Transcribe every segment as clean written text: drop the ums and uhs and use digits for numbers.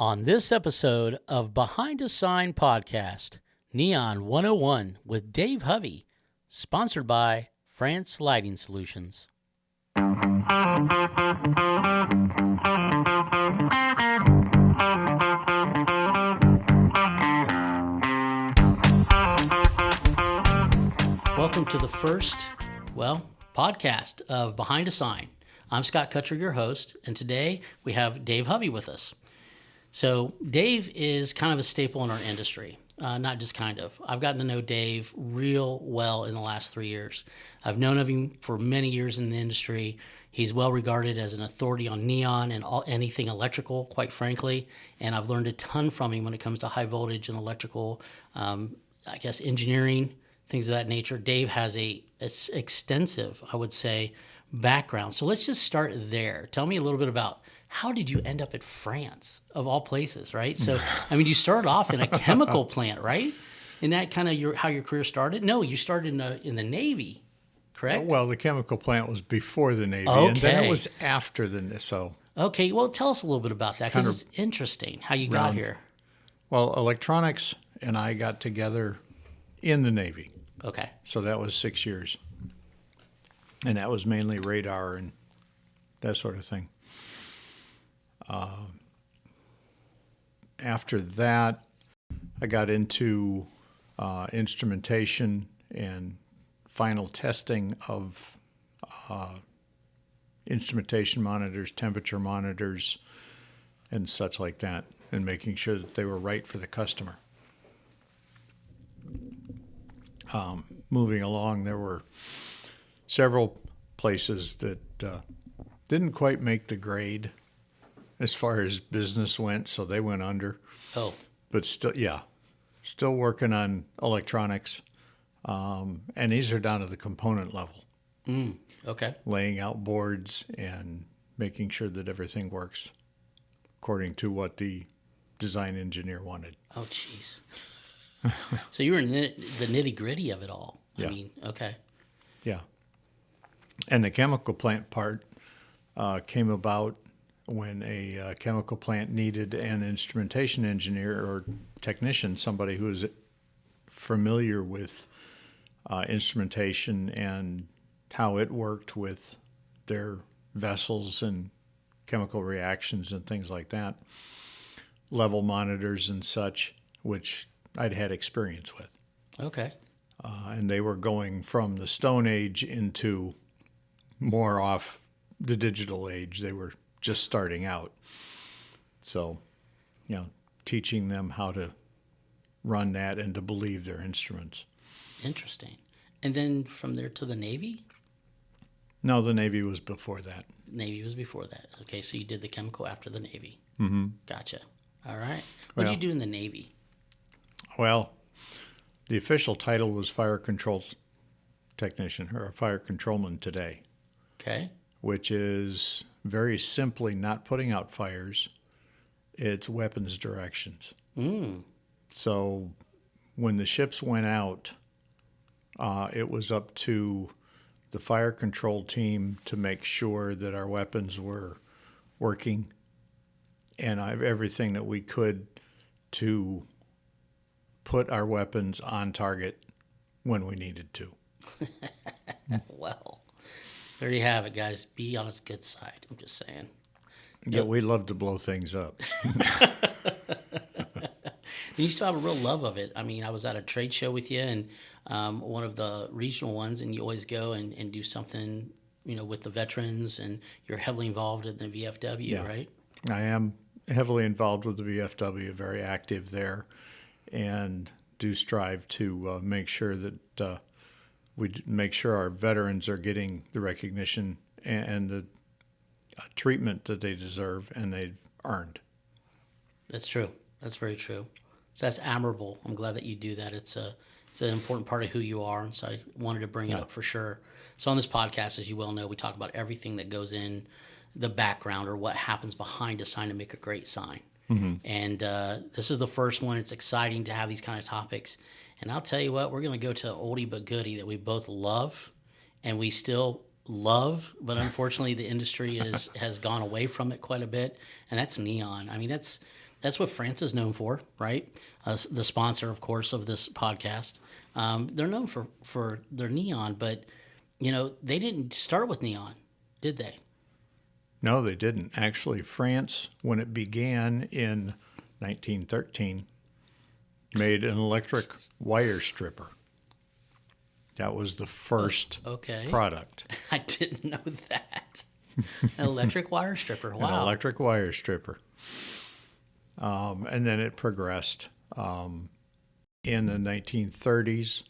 On this episode of Behind a Sign podcast, Neon 101 with Dave Hovey, sponsored by France Lighting Solutions. Welcome to the first, podcast of Behind a Sign. I'm Scott Kutcher, your host, and today we have Dave Hovey with us. So Dave is kind of a staple in our industry, not just kind of. I've gotten to know Dave real well in the last 3 years. I've known of him for many years in the industry. He's well regarded as an authority on neon and anything electrical, quite frankly, and I've learned a ton from him when it comes to high voltage and electrical, engineering, things of that nature. Dave has a extensive, I would say, background. So let's just start there. Tell me a little bit about how did you end up at France, of all places, right? So, I mean, you started off in a chemical plant, right? Isn't that kind of how your career started? No, you started in the Navy, correct? Well, the chemical plant was before the Navy, Okay. and then it was after so. Okay, well, tell us a little bit about that, because it's interesting how you got here. Well, electronics and I got together in the Navy. Okay. So that was 6 years. And that was mainly radar and that sort of thing. After that, I got into instrumentation and final testing of instrumentation monitors, temperature monitors, and such like that, and making sure that they were right for the customer. Moving along, there were several places that didn't quite make the grade as far as business went, so they went under. Oh. But still working on electronics, and these are down to the component level. Okay. Laying out boards and making sure that everything works according to what the design engineer wanted. Oh, jeez. So you were in the nitty-gritty of it all. Yeah. I mean, okay. Yeah. And the chemical plant part came about when a chemical plant needed an instrumentation engineer or technician, somebody who is familiar with instrumentation and how it worked with their vessels and chemical reactions and things like that, level monitors and such, which I'd had experience with. Okay. And they were going from the Stone Age into more off the digital age. They were just starting out. So, teaching them how to run that and to believe their instruments. Interesting. And then from there to the Navy? No, the Navy was before that. Navy was before that. Okay, so you did the chemical after the Navy. Mm-hmm. Gotcha. All right. What did you do in the Navy? Well, the official title was fire control technician, or a fire controlman today. Okay. Which is very simply not putting out fires. It's weapons directions. So when the ships went out, it was up to the fire control team to make sure that our weapons were working and everything that we could to put our weapons on target when we needed to. Well, there you have it, guys. Be on its good side. I'm just saying. Yeah, we love to blow things up. You still have a real love of it. I mean, I was at a trade show with you, and one of the regional ones, and you always go and do something, with the veterans, and you're heavily involved in the VFW, right? I am heavily involved with the VFW, very active there, and do strive to make sure that we make sure our veterans are getting the recognition and the treatment that they deserve and they've earned. That's true. That's very true. So that's admirable. I'm glad that you do that. It's an important part of who you are, and so I wanted to bring it up for sure. So on this podcast, as you well know, we talk about everything that goes in the background or what happens behind a sign to make a great sign. Mm-hmm. And this is the first one. It's exciting to have these kind of topics. And I'll tell you what, we're going to go to oldie but goodie that we both love and we still love, but unfortunately the industry has gone away from it quite a bit, and that's neon. I mean, That's what France is known for, right? The sponsor, of course, of this podcast. They're known for their neon, but they didn't start with neon, did they? No, they didn't. Actually, France, when it began in 1913, made an electric wire stripper. That was the first product. I didn't know that. An electric wire stripper. Wow. An electric wire stripper. And then it progressed in the 1930s.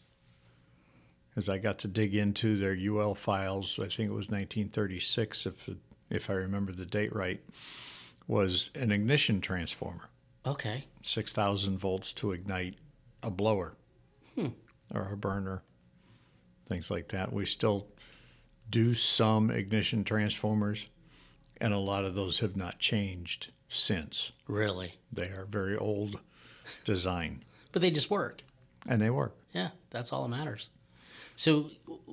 As I got to dig into their UL files, I think it was 1936, if I remember the date right, was an ignition transformer. Okay. 6,000 volts to ignite a blower or a burner, things like that. We still do some ignition transformers, and a lot of those have not changed since. Really? They are very old design. But they just work. And they work. Yeah, that's all that matters. So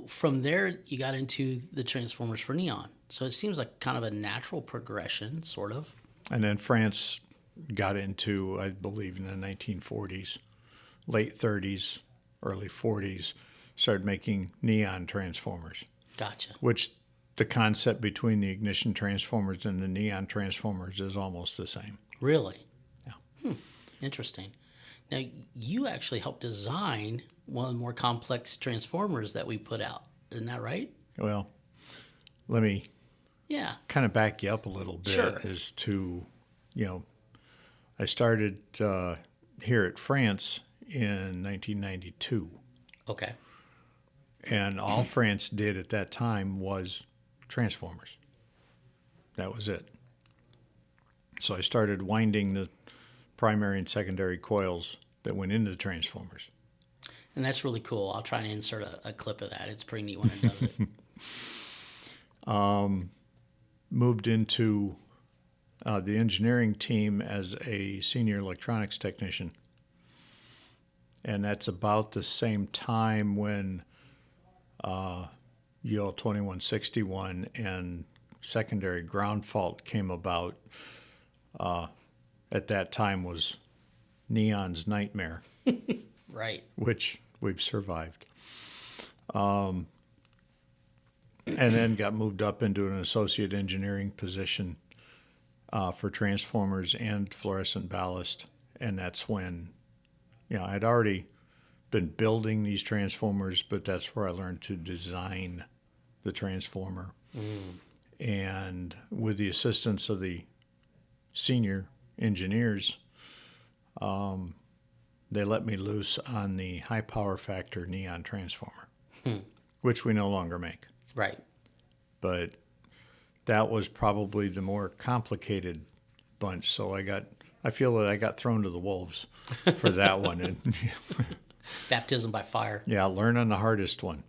from there, you got into the transformers for neon. So it seems like kind of a natural progression, sort of. And then France got into, I believe, in the 1940s, late 30s, early 40s, started making neon transformers. Gotcha. Which the concept between the ignition transformers and the neon transformers is almost the same. Really? Yeah. Interesting. Now, you actually helped design one of the more complex transformers that we put out. Isn't that right? Well, let me kind of back you up a little bit as to, I started here at France in 1992. Okay. And all France did at that time was transformers. That was it. So I started winding the primary and secondary coils that went into the transformers. And that's really cool. I'll try and insert a clip of that. It's pretty neat when it does it. Moved into the engineering team as a senior electronics technician. And that's about the same time when UL 2161 and secondary ground fault came about. At that time was neon's nightmare. Right. Which we've survived. And then got moved up into an associate engineering position for transformers and fluorescent ballast. And that's when, I'd already been building these transformers, but that's where I learned to design the transformer. And with the assistance of the senior engineers, they let me loose on the high power factor neon transformer, which we no longer make. Right. But that was probably the more complicated bunch. So I feel that I got thrown to the wolves for that one. And Baptism by fire. Yeah, learn on the hardest one.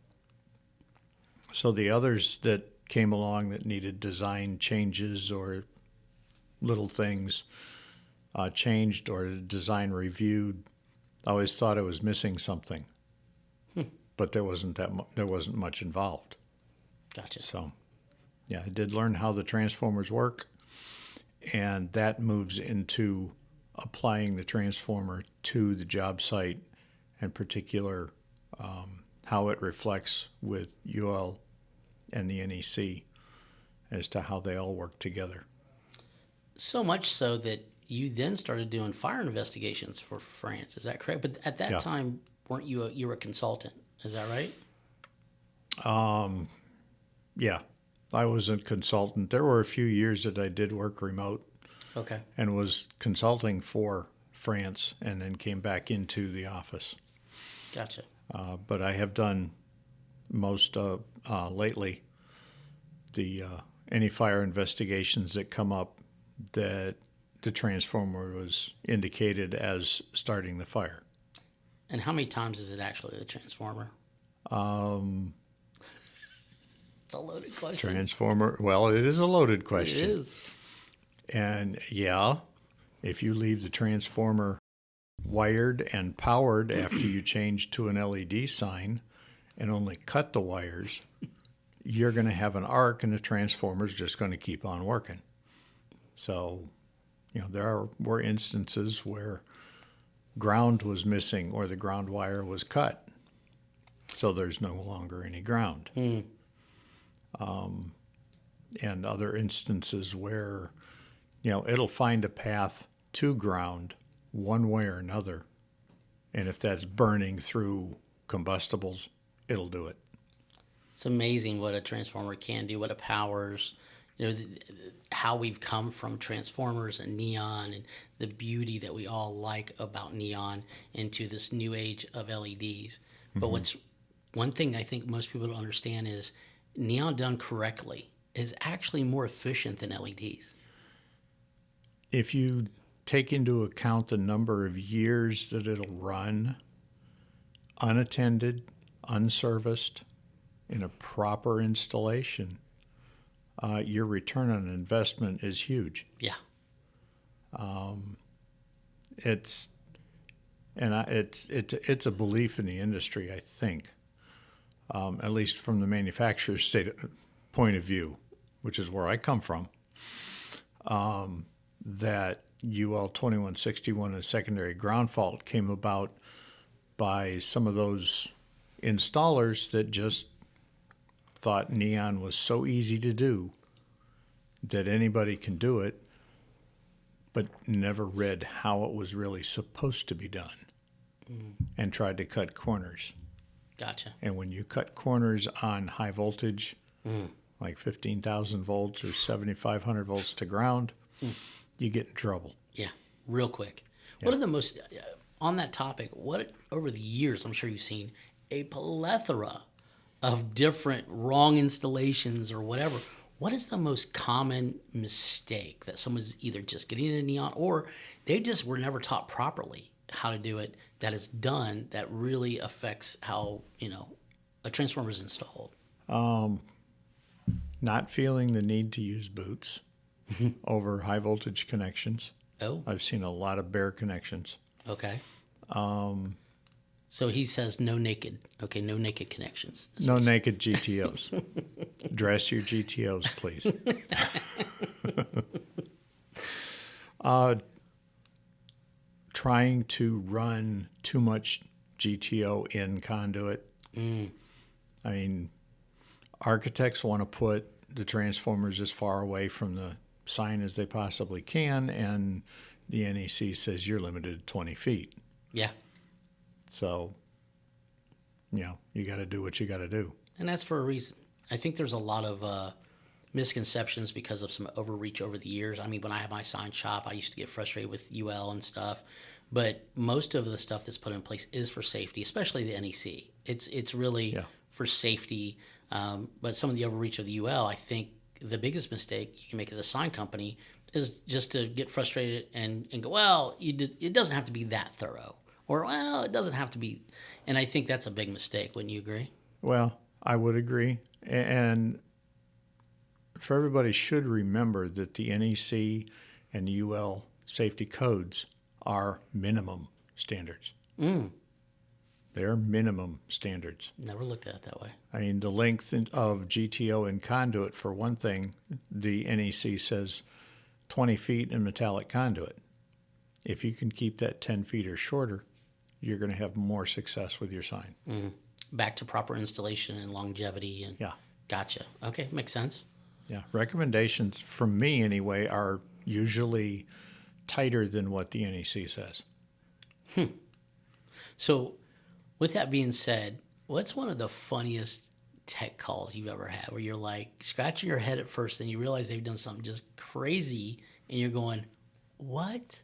So the others that came along that needed design changes or little things changed or design reviewed, I always thought I was missing something, but there wasn't much involved. Gotcha. So, yeah, I did learn how the transformers work, and that moves into applying the transformer to the job site, in particular how it reflects with UL and the NEC as to how they all work together. So much so that you then started doing fire investigations for France. Is that correct? But at that time, weren't you were a consultant? Is that right? Yeah, I was a consultant. There were a few years that I did work remote. Okay. And was consulting for France and then came back into the office. Gotcha. But I have done most lately any fire investigations that come up that the transformer was indicated as starting the fire. And how many times is it actually the transformer? It's a loaded question. Transformer, well, it is a loaded question. It is. And if you leave the transformer wired and powered after you change to an LED sign and only cut the wires, you're going to have an arc and the transformer's just going to keep on working. So were instances where ground was missing or the ground wire was cut, so there's no longer any ground. And other instances where, it'll find a path to ground one way or another, and if that's burning through combustibles, it'll do it. It's amazing what a transformer can do, what it powers, how we've come from transformers and neon and the beauty that we all like about neon into this new age of LEDs. But what's one thing I think most people don't understand is neon done correctly is actually more efficient than LEDs. If you take into account the number of years that it'll run unattended, unserviced, in a proper installation, your return on investment is huge. Yeah. It's a belief in the industry, I think, at least from the manufacturer's point of view, which is where I come from, that UL 2161 and secondary ground fault came about by some of those installers that just thought neon was so easy to do that anybody can do it, but never read how it was really supposed to be done and tried to cut corners. Gotcha. And when you cut corners on high voltage, like 15,000 volts or 7,500 volts to ground, you get in trouble. Yeah, real quick. Yeah. What are the most, on that topic, what over the years, I'm sure you've seen a plethora of different wrong installations or whatever. What is the most common mistake that someone's either just getting into neon or they just were never taught properly how to do it that is done that really affects how, a transformer is installed? Not feeling the need to use boots over high voltage connections. Oh. I've seen a lot of bare connections. Okay. So he says no naked. Okay, no naked connections. No naked GTOs. Dress your GTOs, please. Trying to run too much GTO in conduit. I mean, architects want to put the transformers as far away from the sign as they possibly can, and the NEC says you're limited to 20 feet. Yeah. So, you got to do what you got to do. And that's for a reason. I think there's a lot of misconceptions because of some overreach over the years. I mean, when I had my sign shop, I used to get frustrated with UL and stuff. But most of the stuff that's put in place is for safety, especially the NEC. It's really for safety. But some of the overreach of the UL, I think the biggest mistake you can make as a sign company is just to get frustrated and go, well, it doesn't have to be that thorough. Or, well, it doesn't have to be. And I think that's a big mistake. Wouldn't you agree? Well, I would agree. And for everybody should remember that the NEC and the UL safety codes are minimum standards. They're minimum standards. Never looked at it that way. I mean, the length of GTO and conduit, for one thing, the NEC says 20 feet in metallic conduit. If you can keep that 10 feet or shorter, you're going to have more success with your sign. Back to proper installation and longevity. And Yeah. Gotcha. Okay, makes sense. Yeah. Recommendations from me, anyway, are usually tighter than what the NEC says. So, with that being said, what's one of the funniest tech calls you've ever had where you're like scratching your head at first and you realize they've done something just crazy and you're going, what?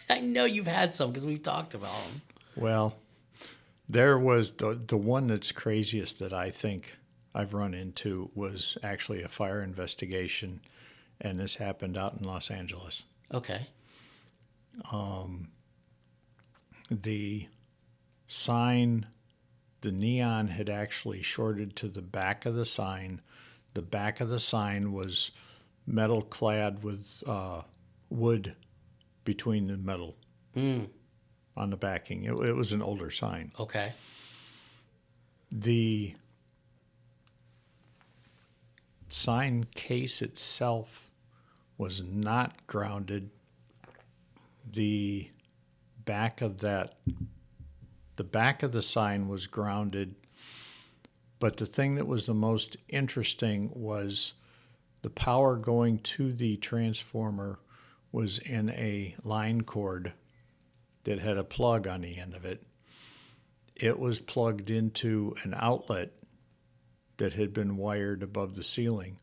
I know you've had some because we've talked about them. Well, there was the one that's craziest that I think I've run into was actually a fire investigation, and this happened out in Los Angeles. Okay. The sign, the neon had actually shorted to the back of the sign. The back of the sign was metal clad with wood between the metal on the backing. It was an older sign. Okay. The sign case itself was not grounded. The back of the back of the sign was grounded, but the thing that was the most interesting was the power going to the transformer was in a line cord that had a plug on the end of it. It was plugged into an outlet that had been wired above the ceiling,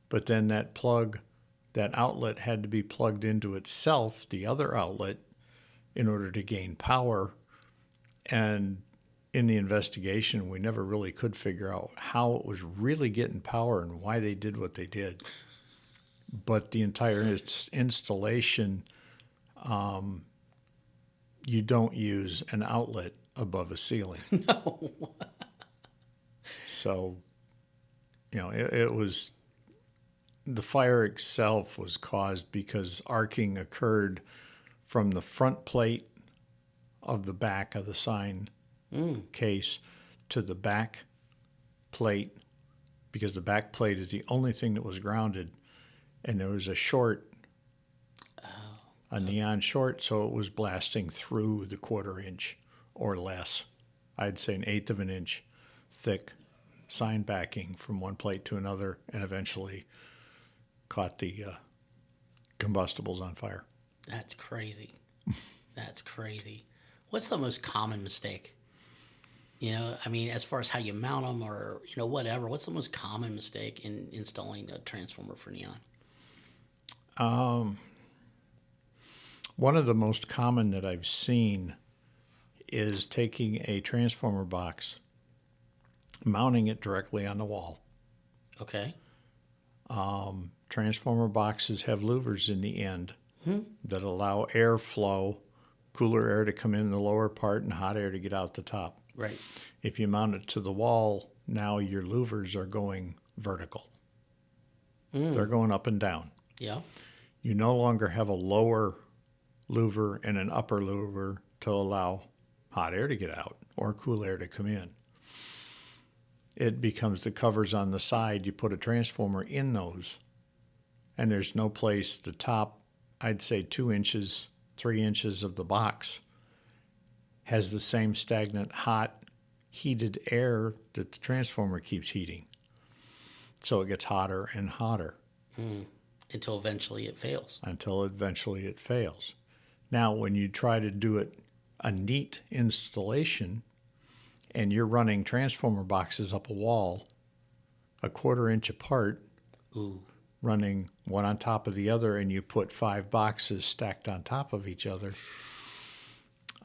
but then that outlet had to be plugged into itself, the other outlet, in order to gain power. And in the investigation, we never really could figure out how it was really getting power and why they did what they did. But the entire installation, you don't use an outlet above a ceiling. No. So, it was, the fire itself was caused because arcing occurred from the front plate of the back of the sign case to the back plate, because the back plate is the only thing that was grounded, and there was a short, a neon short, so it was blasting through the 1/4 inch or less. I'd say 1/8 of an inch thick sign backing from one plate to another, and eventually caught the combustibles on fire. That's crazy. That's crazy. What's the most common mistake? As far as how you mount them or, whatever, what's the most common mistake in installing a transformer for neon? One of the most common that I've seen is taking a transformer box, mounting it directly on the wall. Okay. Transformer boxes have louvers in the end that allow airflow, cooler air to come in the lower part and hot air to get out the top. Right. If you mount it to the wall, now your louvers are going vertical. They're going up and down. Yeah. You no longer have a lower louver and an upper louver to allow hot air to get out or cool air to come in. It becomes the covers on the side. You put a transformer in those, and there's no place. The top, I'd say 2 inches, 3 inches of the box has the same stagnant, hot, heated air that the transformer keeps heating. So it gets hotter and hotter. Until eventually it fails. Now, when you try to do it a neat installation and you're running transformer boxes up a wall a 1/4 inch apart, running one on top of the other, and you put 5 boxes stacked on top of each other,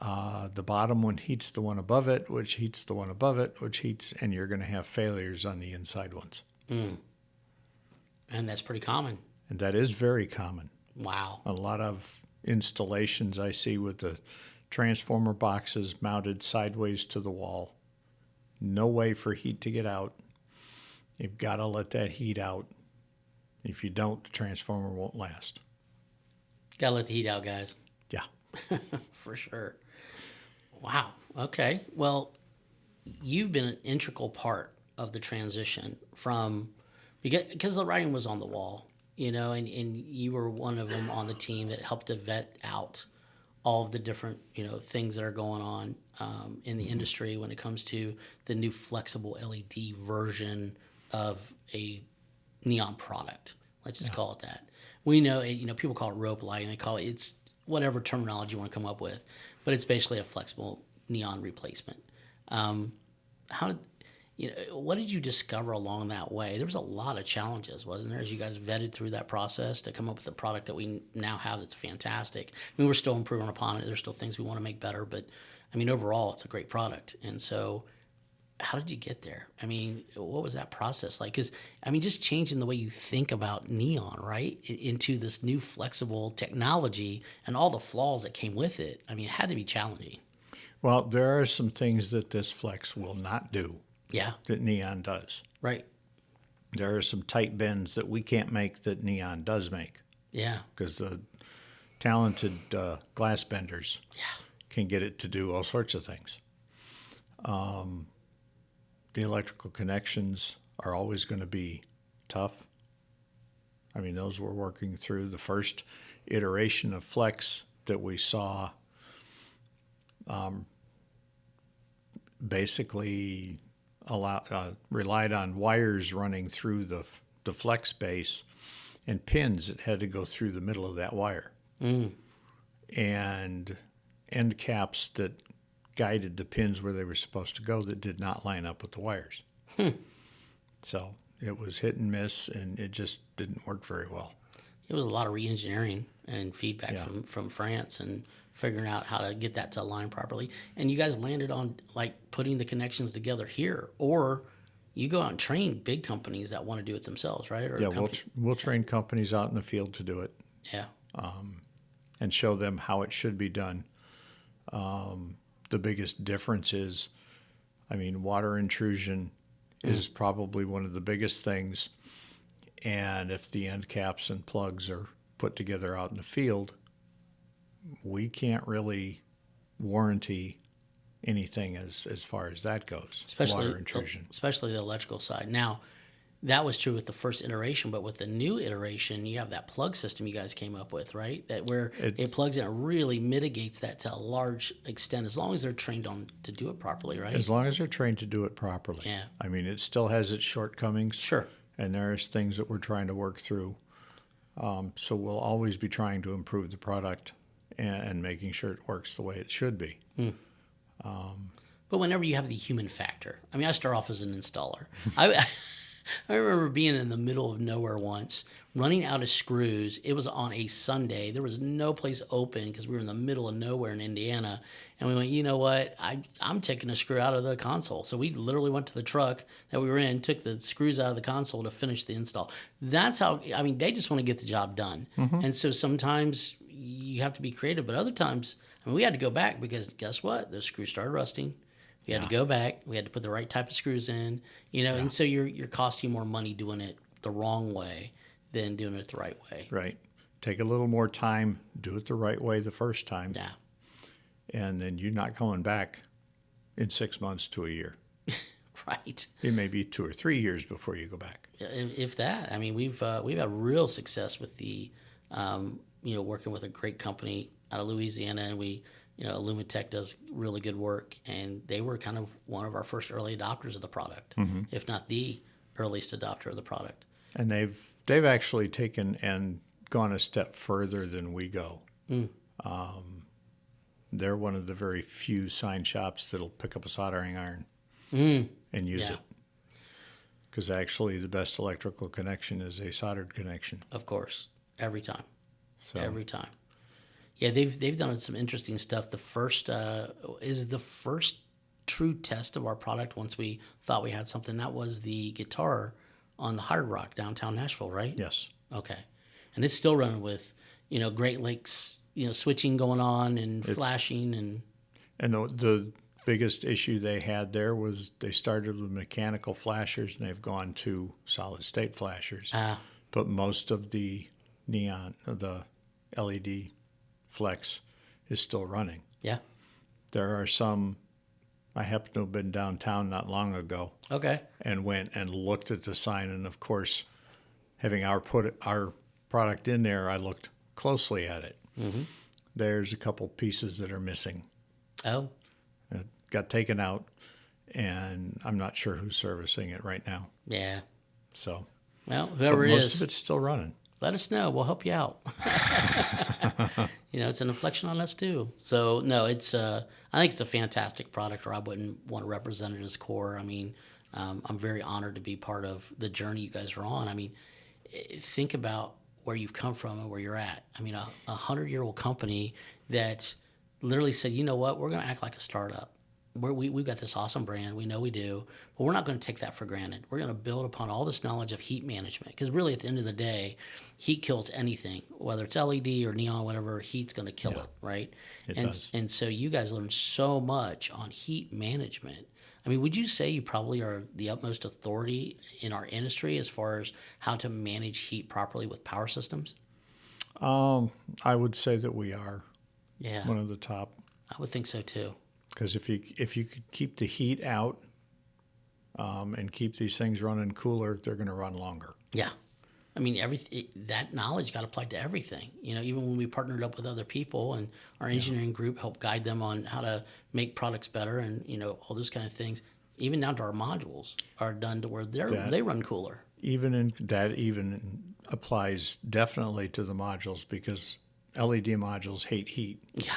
the bottom one heats the one above it, which heats the one above it, which heats, and you're going to have failures on the inside ones. And that's pretty common. And that is very common. Wow. A lot of installations I see with the transformer boxes mounted sideways to the wall. No way for heat to get out. You've got to let that heat out. If you don't, the transformer won't last. Gotta let the heat out, guys. Yeah. For sure. Wow. Okay. Well, you've been an integral part of the transition from, because the writing was on the wall, and you were one of them on the team that helped to vet out all of the different, things that are going on in the industry when it comes to the new flexible LED version of a neon product. Let's just call it that. We know, people call it rope lighting. They call it's whatever terminology you want to come up with, but it's basically a flexible neon replacement. What did you discover along that way? There was a lot of challenges, wasn't there, as you guys vetted through that process to come up with a product that we now have that's fantastic? We're still improving upon it. There's still things we want to make better, but overall, it's a great product. And so how did you get there? What was that process like? Because, just changing the way you think about neon, right, into this new flexible technology and all the flaws that came with it, it had to be challenging. Well, there are some things that this flex will not do. Yeah. That neon does. Right. There are some tight bends that we can't make that neon does make. Yeah. Because the talented glass benders can get it to do all sorts of things. The electrical connections are always going to be tough. I mean, those were working through the first iteration of flex that we saw. Basically, relied on wires running through the flex base and pins that had to go through the middle of that wire, and end caps that guided the pins where they were supposed to go that did not line up with the wires. So it was hit and miss, and it just didn't work very well. It was a lot of re-engineering and feedback from France and figuring out how to get that to align properly. And you guys landed on like putting the connections together here, or you go out and train big companies that want to do it themselves, right? Or we'll train companies out in the field to do it. Yeah. And show them how it should be done. The biggest difference is, I mean, water intrusion is probably one of the biggest things. And if the end caps and plugs are put together out in the field, we can't really warranty anything as far as that goes, water intrusion. Especially the electrical side. Now, that was true with the first iteration, but with the new iteration, you have that plug system you guys came up with, right? That where it plugs in, it really mitigates that to a large extent, as long as they're trained on to do it properly, right? As long as they're trained to do it properly. Yeah. I mean, it still has its shortcomings. Sure. And there's things that we're trying to work through. So we'll always be trying to improve the product and making sure it works the way it should be. But whenever you have the human factor, I mean, I start off as an installer. I remember being in the middle of nowhere once, running out of screws. It was on a Sunday. There was no place open because we were in the middle of nowhere in Indiana. And we went, you know what? I'm taking a screw out of the console. So we literally went to the truck that we were in, took the screws out of the console to finish the install. That's how, I mean, they just want to get the job done. And so sometimes you have to be creative, but other times, I mean, we had to go back because guess what? The screws started rusting. We had to go back. We had to put the right type of screws in, and so you're costing more money doing it the wrong way than doing it the right way. Right. Take a little more time, do it the right way the first time. Yeah. And then you're not going back in 6 months to a year. Right. It may be 2 or 3 years before you go back. If that. I mean, we've had real success with the, working with a great company out of Louisiana, and Illumitech does really good work, and they were kind of one of our first early adopters of the product, if not the earliest adopter of the product. And they've actually taken and gone a step further than we go. They're one of the very few sign shops that'll pick up a soldering iron and use it. Because actually the best electrical connection is a soldered connection. Of course. Every time. So. Every time. Yeah, they've done some interesting stuff. The first true test of our product once we thought we had something. That was the guitar on the Hard Rock downtown Nashville, right? Yes. Okay, and it's still running with Great Lakes switching going on and flashing and the biggest issue they had there was they started with mechanical flashers and they've gone to solid state flashers. But most of the neon, the LED flex is still running. Yeah. There are some, I happen to have been downtown not long ago. Okay. And went and looked at the sign, and of course, having our product in there, I looked closely at it. There's a couple pieces that are missing. Oh. It got taken out, and I'm not sure who's servicing it right now. Yeah. So. Well, whoever it is. Most of it's still running. Let us know. We'll help you out. It's an inflection on us too. So no, I think it's a fantastic product, or I wouldn't want to represent it as core. I mean, I'm very honored to be part of the journey you guys are on. I mean, think about where you've come from and where you're at. I mean, a 100-year-old company that literally said, you know what, we're going to act like a startup. We've got this awesome brand. We know we do, but we're not going to take that for granted. We're going to build upon all this knowledge of heat management, because really at the end of the day, heat kills anything, whether it's LED or neon, whatever, heat's going to kill it, right? It does. And so you guys learned so much on heat management. I mean, would you say you probably are the utmost authority in our industry as far as how to manage heat properly with power systems? I would say that we are one of the top. I would think so too. Because if you could keep the heat out and keep these things running cooler, they're going to run longer. Yeah. I mean, that knowledge got applied to everything. Even when we partnered up with other people and our engineering group helped guide them on how to make products better and, all those kind of things, even down to our modules are done to where they run cooler. Even applies definitely to the modules because LED modules hate heat. Yeah.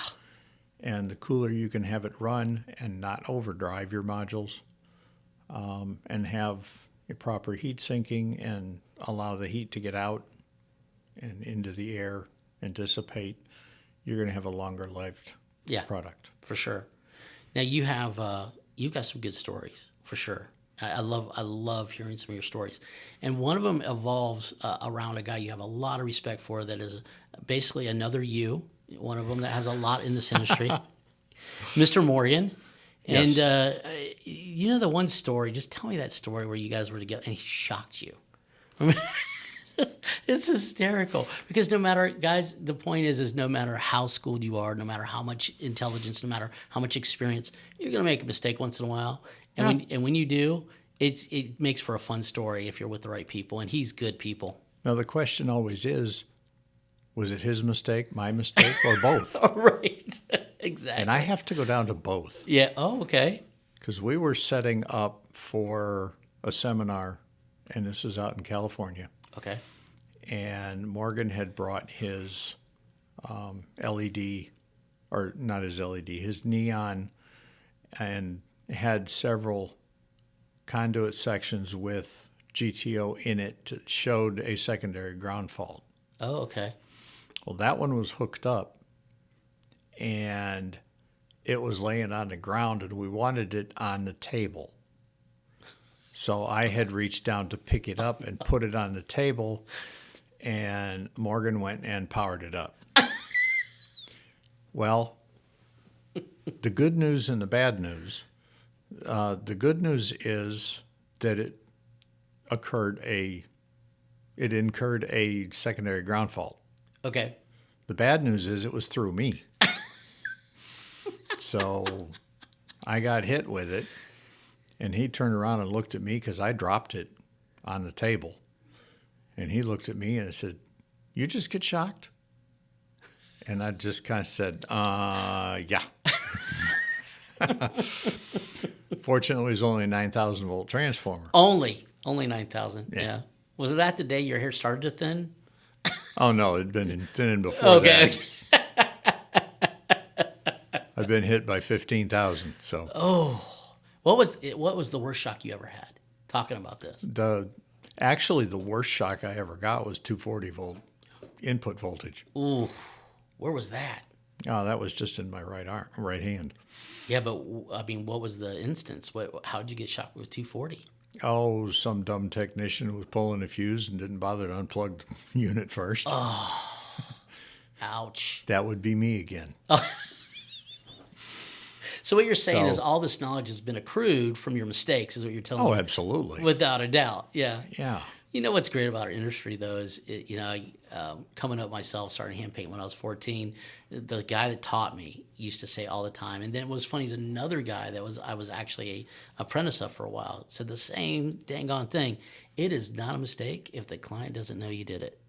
And the cooler you can have it run and not overdrive your modules, and have a proper heat sinking and allow the heat to get out and into the air and dissipate, you're going to have a longer lived product. For sure. Now you've got some good stories for sure. I love hearing some of your stories, and one of them evolves around a guy you have a lot of respect for that is basically another you. One of them that has a lot in this industry, Mr. Morgan. And Yes. The one story. Just tell me that story where you guys were together and he shocked you. It's hysterical because no matter, guys, the point is no matter how schooled you are, no matter how much intelligence, no matter how much experience, you're going to make a mistake once in a while. And when you do, it makes for a fun story if you're with the right people, and he's good people. Now the question always is, was it his mistake, my mistake, or both? Right. Exactly. And I have to go down to both. Yeah. Oh, okay. Because we were setting up for a seminar, and this was out in California. Okay. And Morgan had brought his LED, or not his LED, his neon, and had several conduit sections with GTO in it that showed a secondary ground fault. Oh, okay. Well, that one was hooked up, and it was laying on the ground, and we wanted it on the table. So I had reached down to pick it up and put it on the table, and Morgan went and powered it up. Well, the good news and the bad news. The good news is that it incurred a secondary ground fault. Okay. The bad news is it was through me. So I got hit with it, and he turned around and looked at me because I dropped it on the table. And he looked at me and said, "You just get shocked?" And I just kind of said, yeah. Fortunately, it was only a 9,000 volt transformer. Only 9,000. Yeah. Was that the day your hair started to thin? Oh, no, it'd been thinning before that. I've been hit by 15,000. So What was the worst shock you ever had? Talking about this. Actually, the worst shock I ever got was 240 volt input voltage. Ooh, where was that? Oh, that was just in my right hand. Yeah, but I mean, what was the instance? How did you get shocked with 240? Oh, some dumb technician was pulling a fuse and didn't bother to unplug the unit first. Oh, ouch. That would be me again. So what you're saying is all this knowledge has been accrued from your mistakes, is what you're telling me? Oh, absolutely. Without a doubt, yeah. Yeah. You know what's great about our industry, though, is, coming up myself, starting hand paint when I was 14, the guy that taught me used to say all the time, and then what was funny is another guy that I was actually a apprentice of for a while said the same dang on thing. It is not a mistake if the client doesn't know you did it.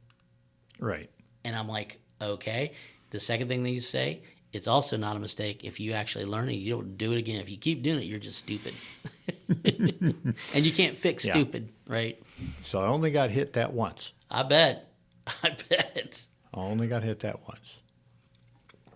Right. And I'm like, okay. The second thing that you say, it's also not a mistake if you actually learn it. You don't do it again. If you keep doing it, you're just stupid. And you can't fix stupid, right? So I only got hit that once. I bet. I only got hit that once.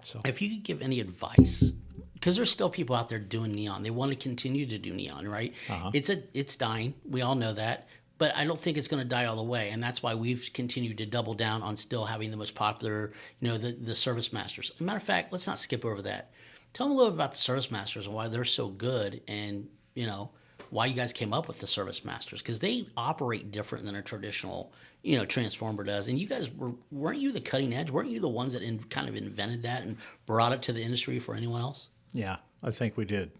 So if you could give any advice, because there's still people out there doing neon. They want to continue to do neon, right? Uh-huh. It's dying. We all know that. But I don't think it's going to die all the way. And that's why we've continued to double down on still having the most popular, the Service Masters. As a matter of fact, let's not skip over that. Tell them a little bit about the Service Masters and why they're so good and, why you guys came up with the Service Masters. Because they operate different than a traditional, transformer does. And you guys, weren't you the cutting edge? Weren't you the ones that kind of invented that and brought it to the industry for anyone else? Yeah, I think we did.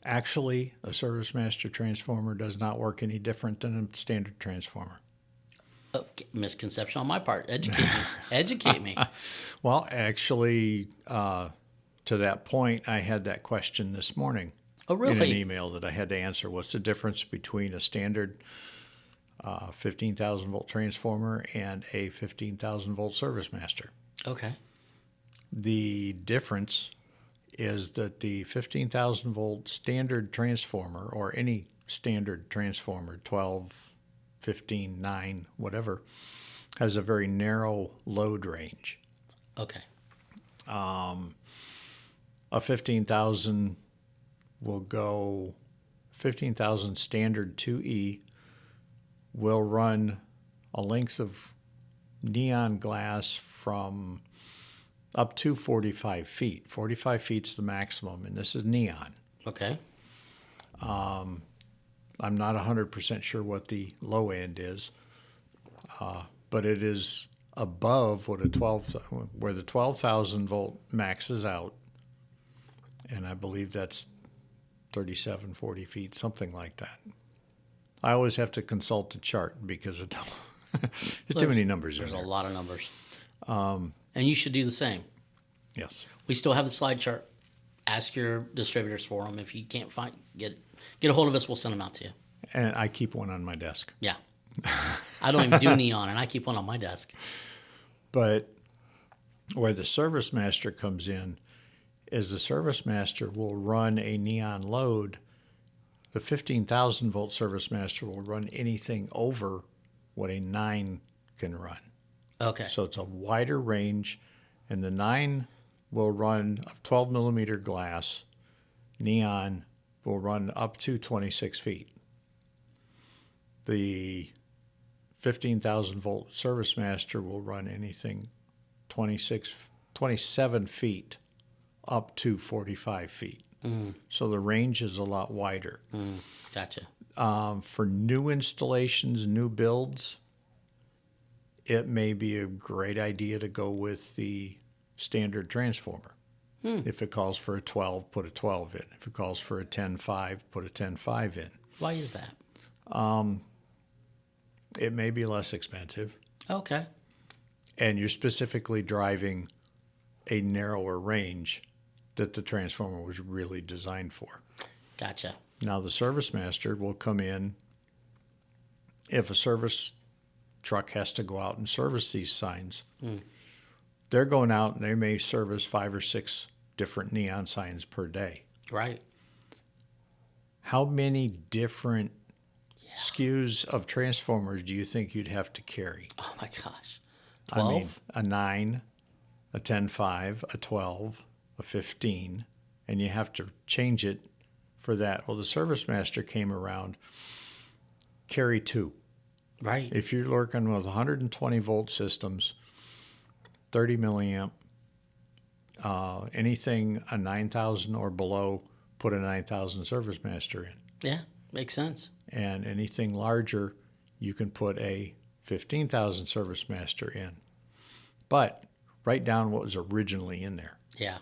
Actually, a Service Master transformer does not work any different than a standard transformer. Misconception on my part. Educate me. Educate me. Well, actually, to that point, I had that question this morning. Oh, really? In an email that I had to answer. What's the difference between a standard 15,000 volt transformer, and a 15,000 volt service master. Okay. The difference is that the 15,000 volt standard transformer, or any standard transformer, 12, 15, 9, whatever, has a very narrow load range. Okay. A 15,000 will go, 15,000 standard 2E will run a length of neon glass from up to 45 feet. 45 feet's the maximum, and this is neon. Okay. I'm not 100% sure what the low end is, but it is above what where the 12,000 volt maxes out, and I believe that's 37, 40 feet, something like that. I always have to consult the chart because there's too many numbers in There's there. a lot of numbers. And you should do the same. Yes. We still have the slide chart. Ask your distributors for them. If you can't get a hold of us, we'll send them out to you. And I keep one on my desk. Yeah. I don't even do neon, and I keep one on my desk. But where the service master comes in is the service master will run a neon load. The 15,000 volt service master will run anything over what a 9 can run. Okay. So it's a wider range, and the 9 will run a 12 millimeter glass. Neon will run up to 26 feet. The 15,000 volt service master will run anything 27 feet up to 45 feet. So the range is a lot wider. Gotcha. For new installations, new builds, it may be a great idea to go with the standard transformer. If it calls for a 12, put a 12 in. If it calls for a 10.5, put a 10.5 in. Why is that? It may be less expensive, Okay. and you're specifically driving a narrower range that the transformer was really designed for. Gotcha. Now, the service master will come in if a service truck has to go out and service these signs. They're going out and they may service 5 or 6 different neon signs per day. Right. How many different SKUs of transformers do you think you'd have to carry? Oh my gosh. 12? I mean, a 9, a 10.5, a 12, a 15, and you have to change it for that. Well, the service master came around, carry 2. Right. If you're working with 120 volt systems, 30 milliamp, anything a 9,000 or below, put a 9,000 service master in. Yeah. Makes sense. And anything larger, you can put a 15,000 service master in. But write down what was originally in there. Yeah.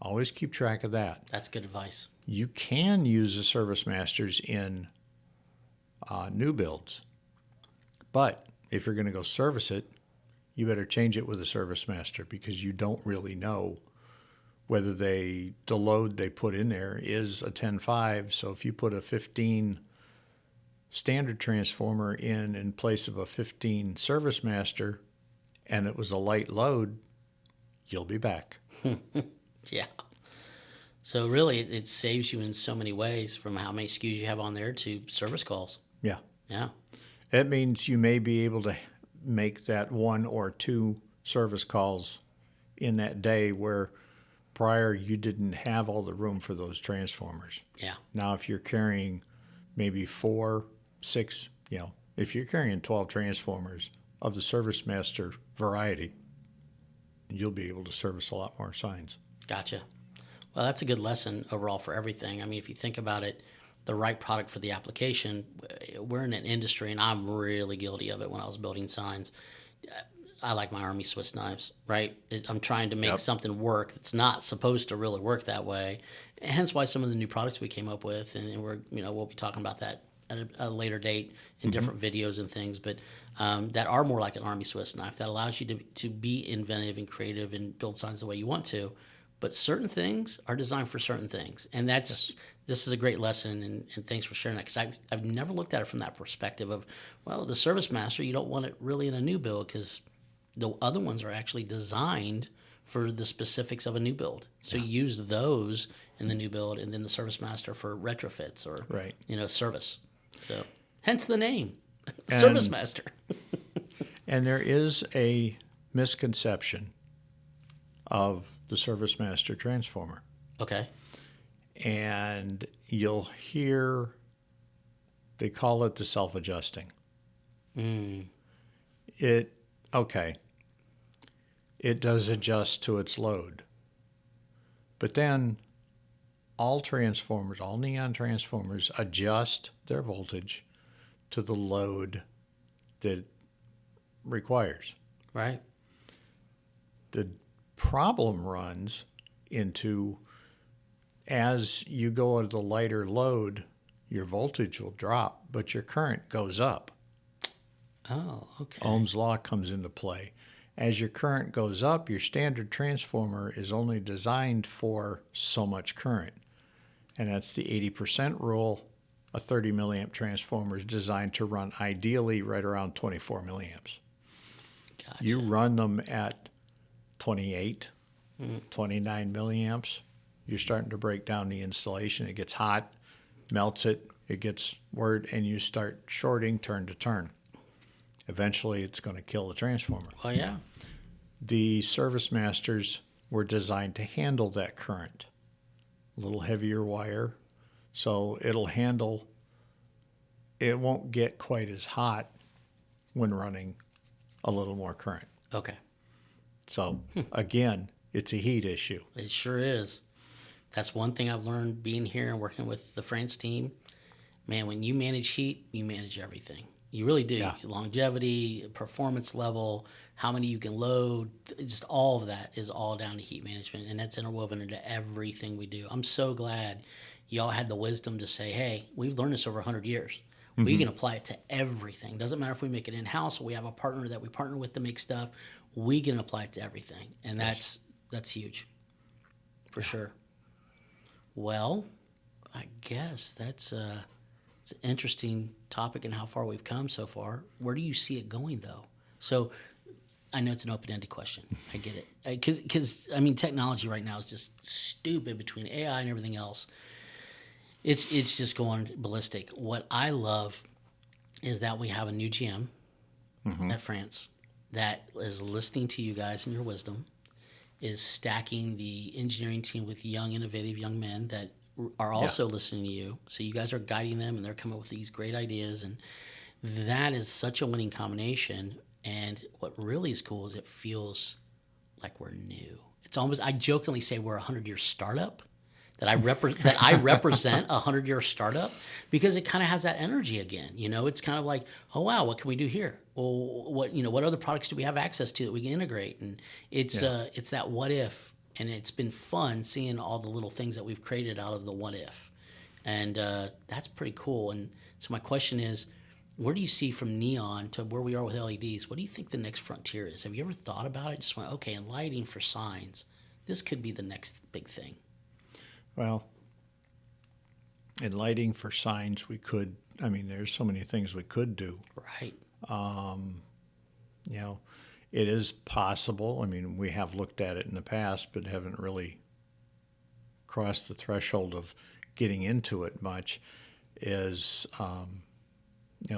Always keep track of that. That's good advice. You can use the service masters in new builds. But if you're going to go service it, you better change it with a service master, because you don't really know whether the load they put in there is a 10.5. So if you put a 15 standard transformer in place of a 15 service master and it was a light load, you'll be back. Yeah. So really, it saves you in so many ways, from how many SKUs you have on there to service calls. Yeah. Yeah. It means you may be able to make that 1 or 2 service calls in that day where prior you didn't have all the room for those transformers. Yeah. Now, if you're carrying maybe 4, 6, if you're carrying 12 transformers of the service master variety, you'll be able to service a lot more signs. Gotcha. Well, that's a good lesson overall for everything. I mean, if you think about it, the right product for the application, we're in an industry, and I'm really guilty of it when I was building signs. I like my Army Swiss knives, right? I'm trying to make something work that's not supposed to really work that way. Hence why some of the new products we came up with, and we'll be talking about that at a later date in different videos and things, but that are more like an Army Swiss knife that allows you to be inventive and creative and build signs the way you want to, but certain things are designed for certain things. And this is a great lesson, and thanks for sharing that, because I've never looked at it from that perspective of, well, the Service Master, you don't want it really in a new build because the other ones are actually designed for the specifics of a new build. So you use those in the new build, and then the Service Master for retrofits or service. So hence the name, Service Master. And there is a misconception of the Service Master transformer. Okay. And you'll hear they call it the self-adjusting. It does adjust to its load. But then all neon transformers adjust their voltage to the load that it requires. Right. The problem runs into, as you go to the lighter load, your voltage will drop, but your current goes up. Oh, okay. Ohm's law comes into play. As your current goes up, your standard transformer is only designed for so much current. And that's the 80% rule. A 30 milliamp transformer is designed to run ideally right around 24 milliamps. Gotcha. You run them at 28, 29 milliamps, you're starting to break down the insulation. It gets hot, melts it, it gets word, and you start shorting turn to turn. Eventually, it's going to kill the transformer. Well, yeah. The Service Masters were designed to handle that current. A little heavier wire, so it won't get quite as hot when running a little more current. Okay. So, again, it's a heat issue. It sure is. That's one thing I've learned being here and working with the France team. Man, when you manage heat, you manage everything. You really do. Yeah. Longevity, performance level, how many you can load, just all of that is all down to heat management, and that's interwoven into everything we do. I'm so glad y'all had the wisdom to say, hey, we've learned this over 100 years. We can apply it to everything. Doesn't matter if we make it in-house or we have a partner that we partner with to make stuff. We can apply it to everything, and that's huge, for sure. Well, I guess it's an interesting topic and how far we've come so far. Where do you see it going, though? So I know it's an open-ended question. I get it. Because technology right now is just stupid between AI and everything else. It's just going ballistic. What I love is that we have a new GM at France that is listening to you guys and your wisdom, is stacking the engineering team with young, innovative young men that are also listening to you. So you guys are guiding them, and they're coming up with these great ideas. And that is such a winning combination. And what really is cool is it feels like we're new. It's almost, I jokingly say we're a 100-year startup, that I represent a 100-year startup, because it kind of has that energy again. It's kind of like, oh wow, what can we do here? Well, what other products do we have access to that we can integrate? And it's that what if, and it's been fun seeing all the little things that we've created out of the what if, and that's pretty cool. And so my question is, where do you see from neon to where we are with LEDs? What do you think the next frontier is? Have you ever thought about it? Just went, okay, in lighting for signs, this could be the next big thing. Well, in lighting for signs, there's so many things we could do. Right. It is possible. We have looked at it in the past, but haven't really crossed the threshold of getting into it much, is,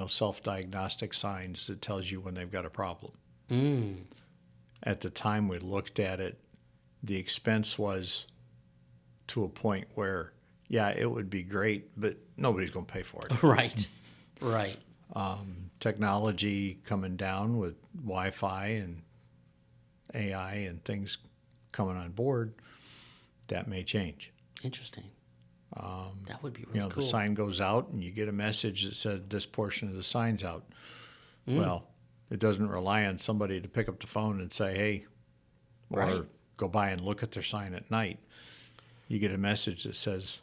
self-diagnostic signs that tells you when they've got a problem. At the time we looked at it, the expense was to a point where, it would be great, but nobody's going to pay for it. Right. Technology coming down with Wi-Fi and AI and things coming on board, that may change. Interesting. That would be really cool. The sign goes out and you get a message that says this portion of the sign's out. Well, it doesn't rely on somebody to pick up the phone and say, hey, or go by and look at their sign at night. You get a message that says,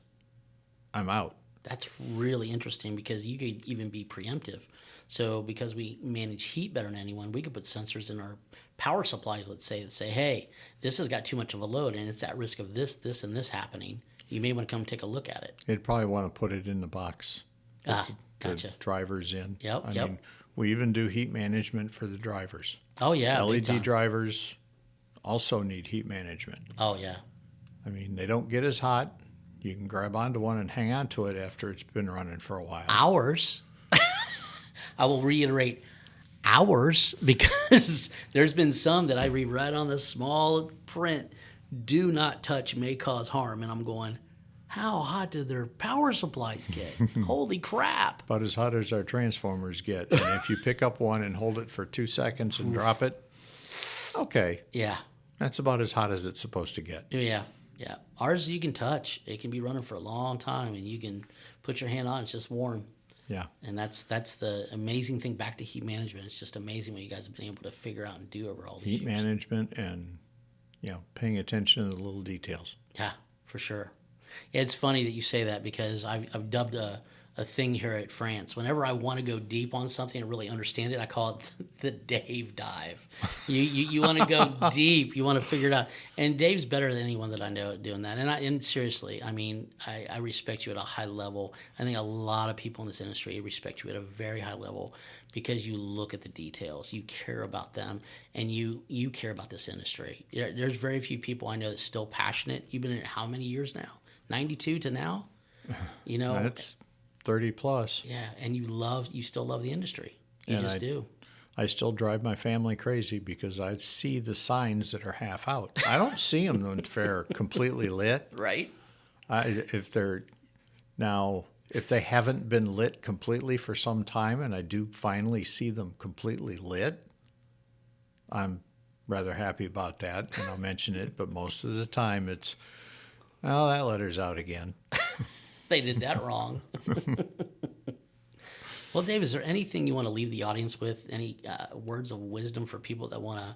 I'm out. That's really interesting, because you could even be preemptive. So because we manage heat better than anyone, we could put sensors in our power supplies, let's say, that say, hey, this has got too much of a load and it's at risk of this, this, and this happening, you may want to come take a look at it. They'd probably want to put it in the box. Gotcha. The drivers in. Yep, I yep. mean, we even do heat management for the drivers. Oh, yeah. big time. LED drivers also need heat management. Oh, yeah. I mean, they don't get as hot. You can grab onto one and hang on to it after it's been running for a while. Hours. I will reiterate, hours, because there's been some that I read right on the small print, do not touch, may cause harm. And I'm going, how hot do their power supplies get? Holy crap. About as hot as our transformers get. And if you pick up one and hold it for 2 seconds and drop it, okay. Yeah. That's about as hot as it's supposed to get. Yeah. Yeah. Ours you can touch. It can be running for a long time and you can put your hand on it. It's just warm. Yeah. And that's the amazing thing back to heat management. It's just amazing what you guys have been able to figure out and do over all these Heat years. management and, paying attention to the little details. Yeah, for sure. It's funny that you say that because I've dubbed a thing here at France. Whenever I want to go deep on something and really understand it, I call it the Dave dive. You want to go deep. You want to figure it out. And Dave's better than anyone that I know at doing that. And seriously, I mean, I respect you at a high level. I think a lot of people in this industry respect you at a very high level because you look at the details. You care about them, and you care about this industry. There's very few people I know that's still passionate. You've been in it how many years now? 92 to now? That's 30 plus. Yeah, and you still love the industry. You And just do. I still drive my family crazy because I see the signs that are half out. I don't see them when they're completely lit. Right? If they haven't been lit completely for some time and I do finally see them completely lit, I'm rather happy about that, and I'll mention it. But most of the time it's, well, that letter's out again. They did that wrong. Well, Dave, is there anything you want to leave the audience with? Any words of wisdom for people that want to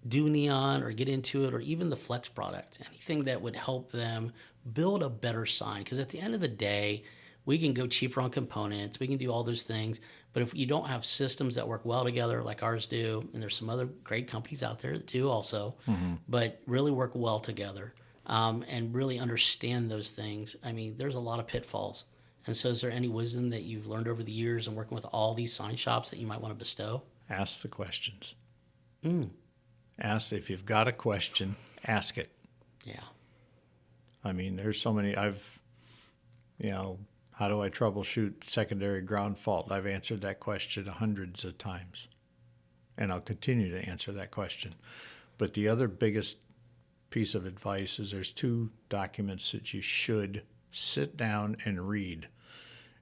do neon or get into it, or even the Flex product? Anything that would help them build a better sign? Because at the end of the day, we can go cheaper on components. We can do all those things. But if you don't have systems that work well together like ours do, and there's some other great companies out there that do also, but really work well together and really understand those things, I mean, there's a lot of pitfalls. And so is there any wisdom that you've learned over the years and working with all these sign shops that you might want to bestow? Ask the questions. Ask if you've got a question, ask it. Yeah. I mean, there's so many. How do I troubleshoot secondary ground fault? I've answered that question hundreds of times, and I'll continue to answer that question. But the other biggest piece of advice is there's 2 documents that you should sit down and read.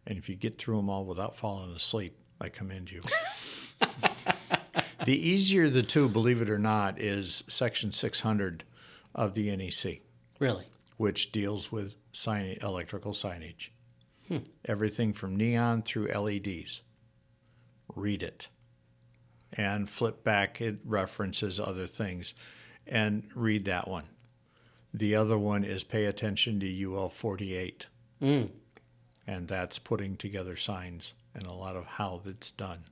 And if you get through them all without falling asleep, I commend you. The easier of the 2, believe it or not, is Section 600 of the NEC. Really? Which deals with electrical signage. Everything from neon through LEDs. Read it. And flip back, it references other things. And read that one. The other one is pay attention to UL 48. And that's putting together signs and a lot of how it's done.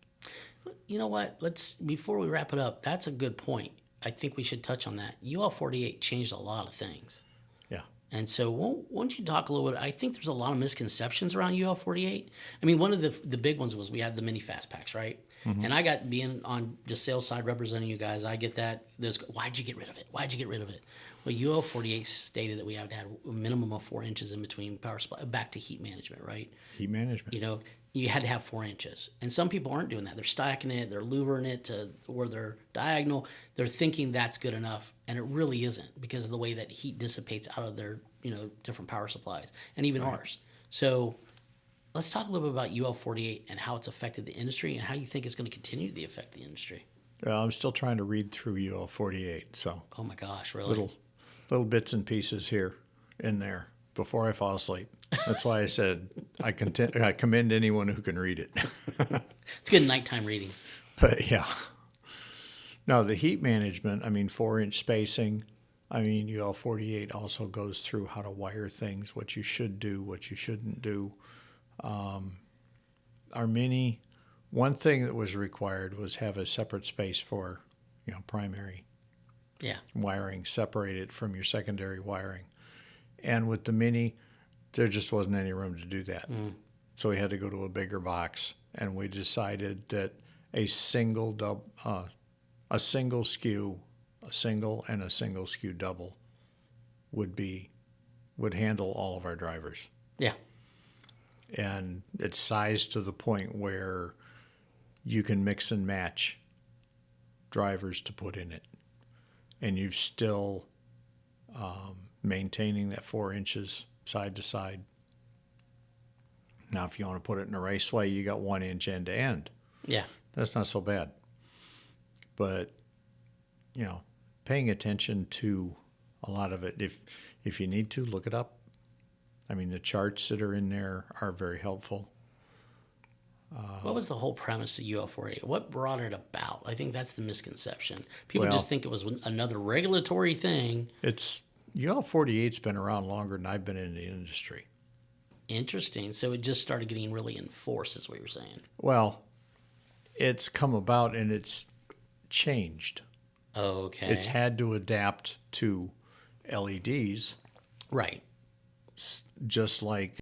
You know what? Before we wrap it up, that's a good point. I think we should touch on that. UL 48 changed a lot of things. Yeah. And so won't you talk a little bit? I think there's a lot of misconceptions around UL 48. I mean, one of the big ones was we had the mini fast packs, right? And I got, being on the sales side representing you guys, I get that. Why'd you get rid of it? Why'd you get rid of it? Well, UL 48 stated that we have to have a minimum of 4 inches in between power supply, back to heat management, right? Heat management. You had to have 4 inches. And some people aren't doing that. They're stacking it, they're louvering it to where they're diagonal. They're thinking that's good enough, and it really isn't because of the way that heat dissipates out of their, different power supplies, and even ours. So let's talk a little bit about UL 48 and how it's affected the industry and how you think it's going to continue to affect the industry. Well, I'm still trying to read through UL 48, so. Oh my gosh, really? Little bits and pieces here and there before I fall asleep. That's why I said I commend anyone who can read it. It's good nighttime reading. But yeah. No, the heat management, 4-inch spacing. UL 48 also goes through how to wire things, what you should do, what you shouldn't do. Our mini, one thing that was required was have a separate space for, primary Yeah. wiring, separate it from your secondary wiring. And with the Mini, there just wasn't any room to do that. So we had to go to a bigger box, and we decided that a single SKU, a single and a single SKU double would handle all of our drivers. Yeah. And it's sized to the point where you can mix and match drivers to put in it, and you're still maintaining that 4 inches side to side. Now, if you want to put it in a raceway, you got 1 inch end to end. Yeah. That's not so bad. But, paying attention to a lot of it, if you need to, look it up. I mean, the charts that are in there are very helpful. What was the whole premise of UL48? What brought it about? I think that's the misconception. People Well, just think it was another regulatory thing. It's UL48's been around longer than I've been in the industry. Interesting. So it just started getting really enforced, is what you're saying. Well, it's come about and it's changed. Okay. It's had to adapt to LEDs, right. just like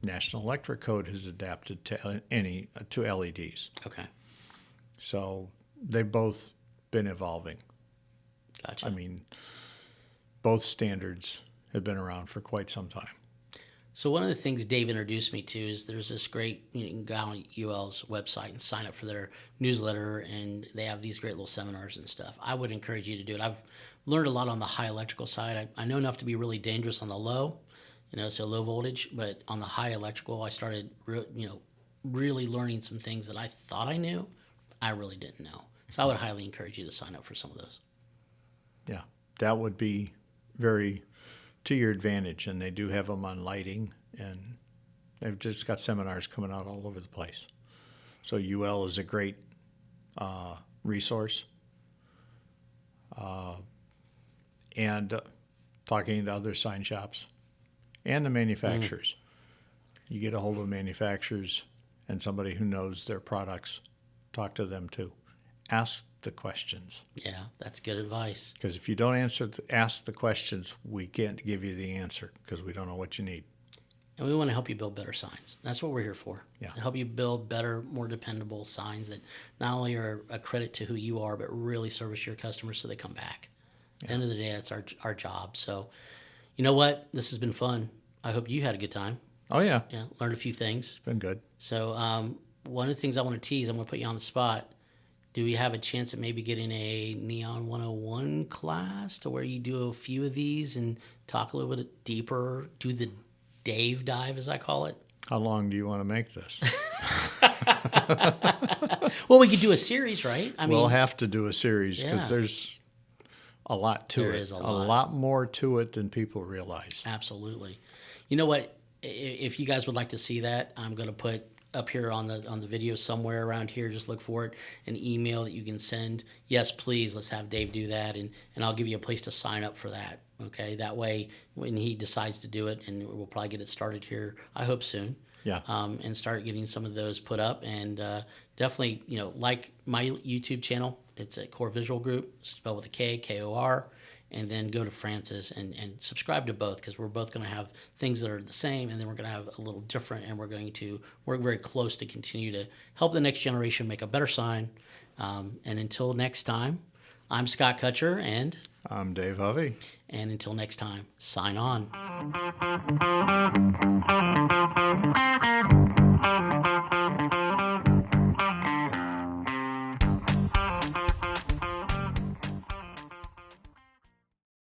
National Electric Code has adapted to LEDs. Okay. So they've both been evolving. Gotcha. I mean, both standards have been around for quite some time. So one of the things Dave introduced me to is there's this great, you can go on UL's website and sign up for their newsletter, and they have these great little seminars and stuff. I would encourage you to do it. I've learned a lot on the high electrical side. I know enough to be really dangerous on the low, so low voltage, but on the high electrical, I started, really learning some things that I thought I knew, I really didn't know. So I would highly encourage you to sign up for some of those. Yeah, that would be very to your advantage, and they do have them on lighting, and they've just got seminars coming out all over the place. So UL is a great resource, and talking to other sign shops and the manufacturers. You get a hold of manufacturers and somebody who knows their products, talk to them too. Ask the questions. Yeah, that's good advice. Because if you don't ask the questions, we can't give you the answer because we don't know what you need. And we want to help you build better signs. That's what we're here for. Yeah. To help you build better, more dependable signs that not only are a credit to who you are, but really service your customers so they come back. At the end of the day, that's our job. So, you know what? This has been fun. I hope you had a good time. Oh, yeah. Yeah, learned a few things. It's been good. So one of the things I want to tease, I'm going to put you on the spot. Do we have a chance at maybe getting a Neon 101 class to where you do a few of these and talk a little bit deeper, do the Dave dive, as I call it? How long do you want to make this? Well, we could do a series, right? We'll have to do a series because Yeah. there's a lot to it. There is a lot. lot more to it than people realize. Absolutely. You know what? If you guys would like to see that, I'm going to put up here on the video somewhere around here. Just look for it. An email that you can send. Yes, please. Let's have Dave do that, and I'll give you a place to sign up for that. Okay. That way, when he decides to do it, and we'll probably get it started here, I hope soon. Yeah. And start getting some of those put up, and definitely, like my YouTube channel. It's at Core Visual Group, spelled with a K, K-O-R, and then go to Francis and subscribe to both, because we're both going to have things that are the same, and then we're going to have a little different, and we're going to work very close to continue to help the next generation make a better sign. And until next time, I'm Scott Kutcher, and I'm Dave Hovey. until next time, sign on.